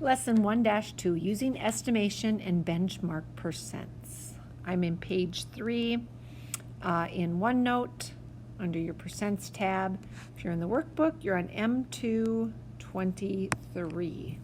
Lesson 1-2, using estimation and benchmark percents. I'm in page 3 in OneNote under your percents tab. If you're in the workbook, you're on M223.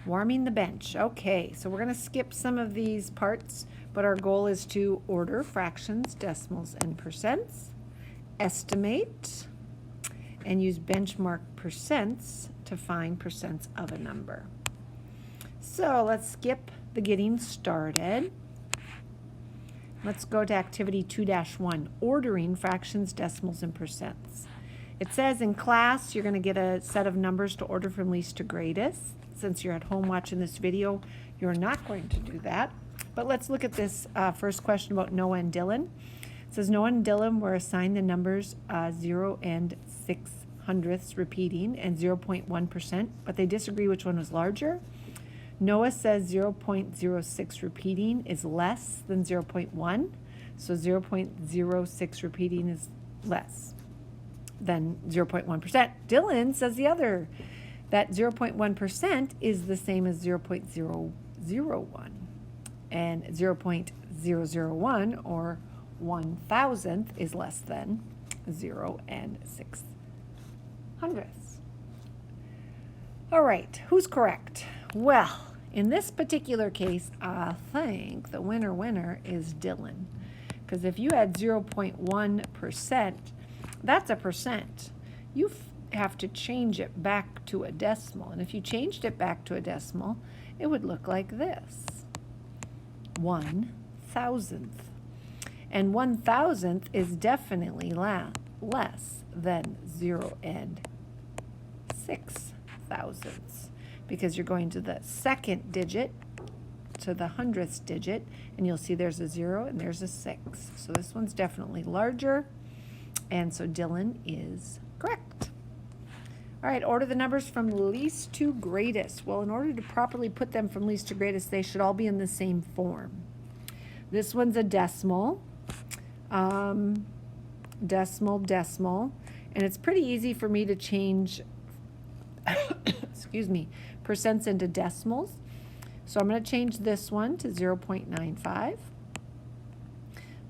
Warming the bench. Okay, so we're going to skip some of these parts, but our goal is to order fractions, decimals, and percents, estimate, and use benchmark percents to find percents of a number. So let's skip the getting started. Let's go to activity 2-1, ordering fractions, decimals, and percents. It says in class you're going to get a set of numbers to order from least to greatest. Since you're at home watching this video, you're not going to do that. But let's look at this first question about Noah and Dylan. It says Noah and Dylan were assigned the numbers 0 and 6/100ths repeating and 0.1%, but they disagree which one was larger. Noah says 0.06 repeating is less than 0.1, so 0.06 repeating is less than 0.1%. Dylan says the other, that 0.1% is the same as 0.001, and 0.001 or 1,000th is less than 0 and 6/100ths. All right, who's correct? Well, in this particular case, I think the winner is Dylan. Because if you had 0.1%, that's a percent. You have to change it back to a decimal. And if you changed it back to a decimal, it would look like this. 1,000th. And 1,000th is definitely less than 0 and 6/100ths, because you're going to the second digit to the 100th digit, and you'll see there's a 0 and there's a 6. So this one's definitely larger, and so Dylan is correct. All right, order the numbers from least to greatest. Well, in order to properly put them from least to greatest, they should all be in the same form. This one's a decimal. Decimal, and it's pretty easy for me to change excuse me, percents into decimals. So I'm going to change this one to 0.95. I'm going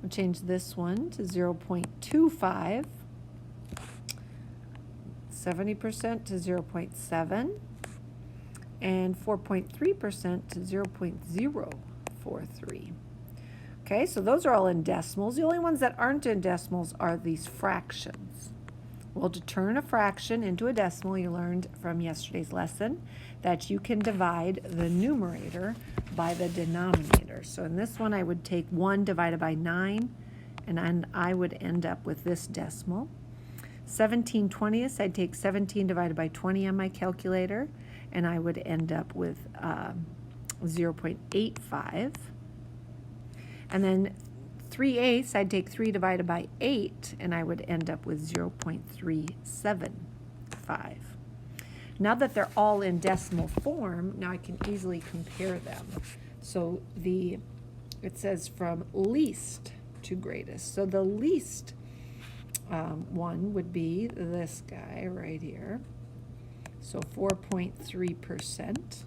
to change this one to 0.25, 70% to 0.7, and 4.3% to 0.043. Okay, so those are all in decimals. The only ones that aren't in decimals are these fractions. Well, to turn a fraction into a decimal, you learned from yesterday's lesson that you can divide the numerator by the denominator. So in this one, I would take 1 divided by 9, and I would end up with this decimal. 17/20ths, I'd take 17 divided by 20 on my calculator, and I would end up with 0.85. And then 3/8, I'd take 3 divided by 8, and I would end up with 0.375. Now that they're all in decimal form, now I can easily compare them. So it says from least to greatest. So the least one would be this guy right here. So 4.3%.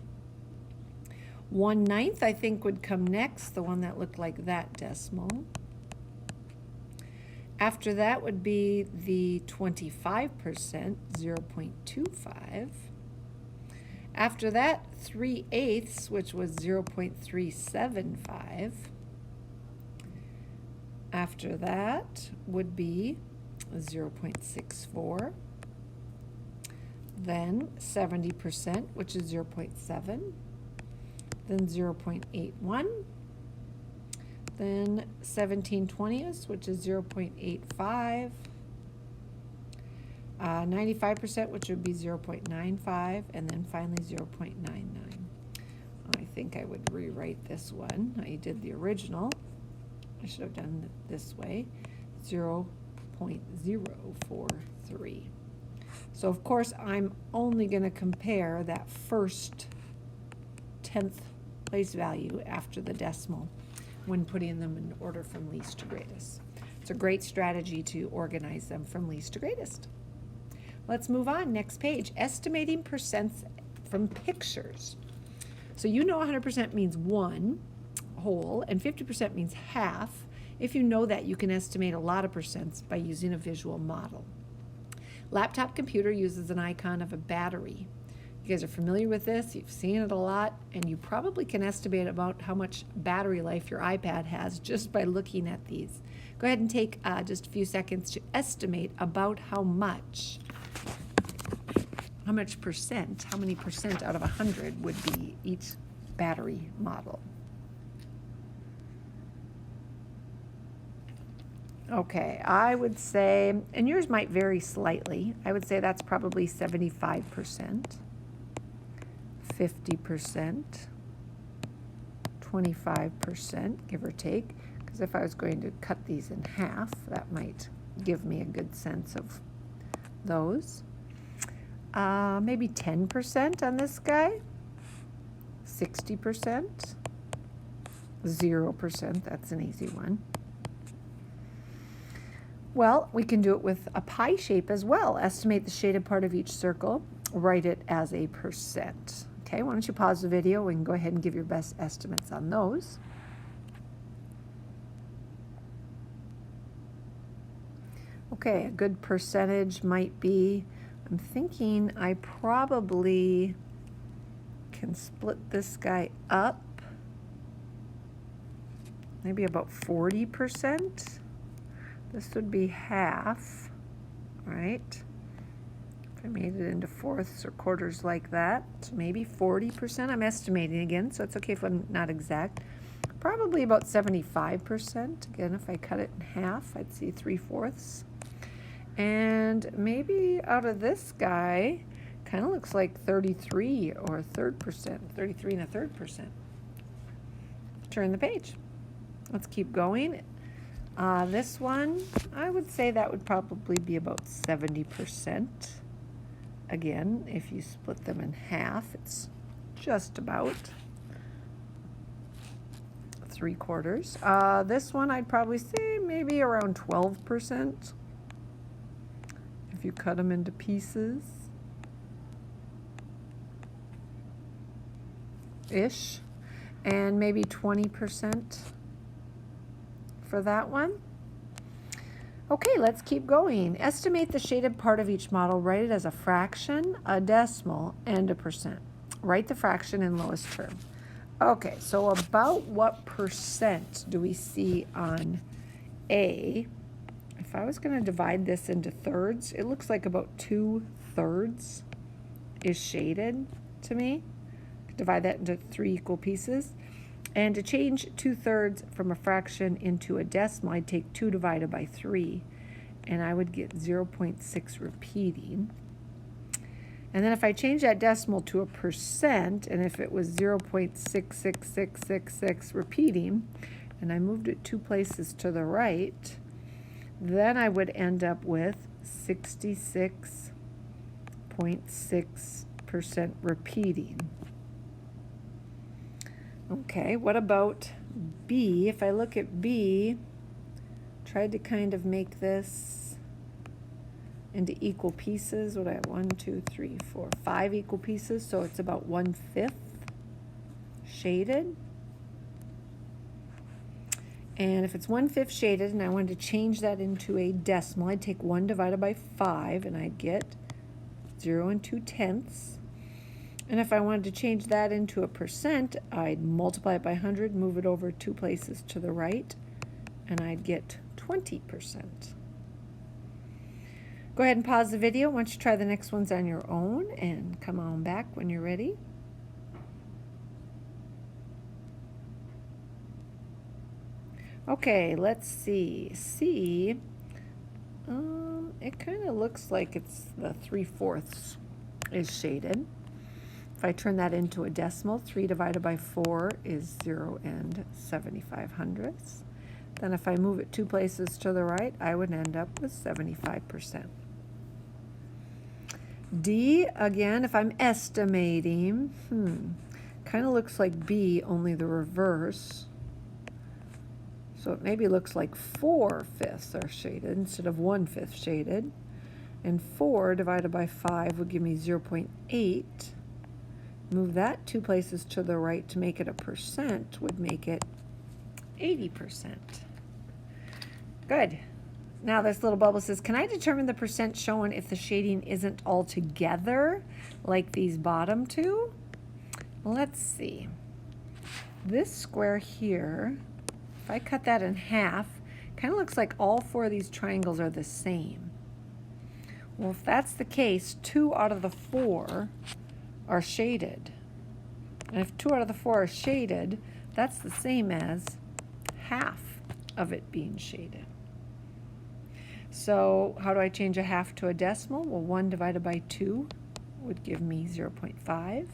1/9, I think, would come next, the one that looked like that decimal. After that would be the 25%, 0.25. After that, 3/8, which was 0.375. After that would be 0.64. Then 70%, which is 0.7. Then 0.81, then 17/20ths, which is 0.85, 95%, which would be 0.95, and then finally 0.99. I think I would rewrite this one. I did the original. I should have done it this way, 0.043. So of course I'm only going to compare that first 10th place value after the decimal when putting them in order from least to greatest. It's a great strategy to organize them from least to greatest. Let's move on. Next page. Estimating percents from pictures. So you know 100% means one whole and 50% means half. If you know that, you can estimate a lot of percents by using a visual model. Laptop computer uses an icon of a battery. You guys are familiar with this, you've seen it a lot, and you probably can estimate about how much battery life your iPad has just by looking at these. Go ahead and take just a few seconds to estimate about how many percent out of 100 would be each battery model. Okay, I would say, and yours might vary slightly, I would say that's probably 75%, 50%, 25%, give or take, because if I was going to cut these in half, that might give me a good sense of those. Maybe 10% on this guy, 60%, 0%, that's an easy one. Well, we can do it with a pie shape as well. Estimate the shaded part of each circle, write it as a percent. Okay, why don't you pause the video and go ahead and give your best estimates on those. Okay, a good percentage might be, I'm thinking I probably can split this guy up, maybe about 40%. This would be half, right? If I made it into fourths or quarters like that, so maybe 40%. I'm estimating again, so it's okay if I'm not exact. Probably about 75%. Again, if I cut it in half, I'd see 3/4. And maybe out of this guy, kind of looks like 33 or 1/3%, 33 1/3%. Turn the page. Let's keep going. This one, I would say that would probably be about 70%. Again, if you split them in half, it's just about 3/4. This one, I'd probably say maybe around 12%. If you cut them into pieces-ish, and maybe 20% for that one. Okay, let's keep going. Estimate the shaded part of each model. Write it as a fraction, a decimal, and a percent. Write the fraction in lowest term. Okay, so about what percent do we see on A? If I was going to divide this into thirds, it looks like about 2/3 is shaded to me. Divide that into 3 equal pieces. And to change 2/3 from a fraction into a decimal, I'd take 2 divided by 3, and I would get 0.6 repeating. And then if I change that decimal to a percent, and if it was 0.66666 repeating, and I moved it 2 places to the right, then I would end up with 66.6% repeating. Okay, what about B? If I look at B, tried to kind of make this into equal pieces. What I have 1, 2, 3, 4, 5 equal pieces, so it's about 1/5 shaded. And if it's 1/5 shaded and I wanted to change that into a decimal, I'd take 1 divided by 5 and I'd get 0 2/10. And if I wanted to change that into a percent, I'd multiply it by 100, move it over 2 places to the right, and I'd get 20%. Go ahead and pause the video. Why don't you try the next ones on your own and come on back when you're ready. Okay, let's see. C, it kind of looks like it's the 3/4 is shaded. If I turn that into a decimal, 3 divided by 4 is 0 75/100. Then if I move it 2 places to the right, I would end up with 75%. D, again, if I'm estimating, kind of looks like B, only the reverse. So it maybe looks like 4/5 are shaded instead of 1/5 shaded. And 4 divided by 5 would give me 0.8. Move that 2 places to the right to make it a percent would make it 80%. Good. Now this little bubble says, can I determine the percent shown if the shading isn't all together like these bottom two? Let's see. This square here, if I cut that in half, kind of looks like all 4 of these triangles are the same. Well, if that's the case, 2 out of the 4 are shaded. And if 2 out of the 4 are shaded, that's the same as half of it being shaded. So how do I change a half to a decimal? Well, 1 divided by 2 would give me 0.5.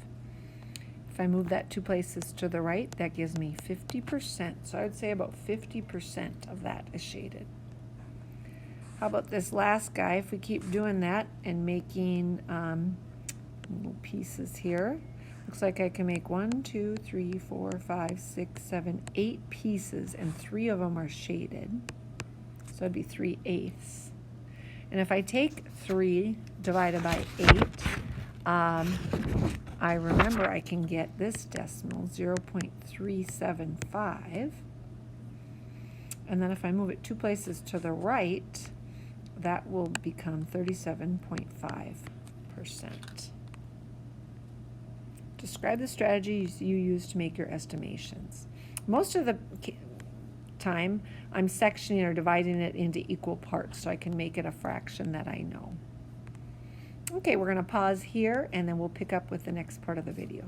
If I move that 2 places to the right, that gives me 50%. So I would say about 50% of that is shaded. How about this last guy? If we keep doing that and making little pieces here, looks like I can make 1, 2, 3, 4, 5, 6, 7, 8 pieces, and 3 of them are shaded. So it'd be 3/8. And if I take 3 divided by 8, I remember I can get this decimal, 0.375. And then if I move it 2 places to the right, that will become 37.5%. Describe the strategies you use to make your estimations. Most of the time, I'm sectioning or dividing it into equal parts so I can make it a fraction that I know. Okay, we're going to pause here and then we'll pick up with the next part of the video.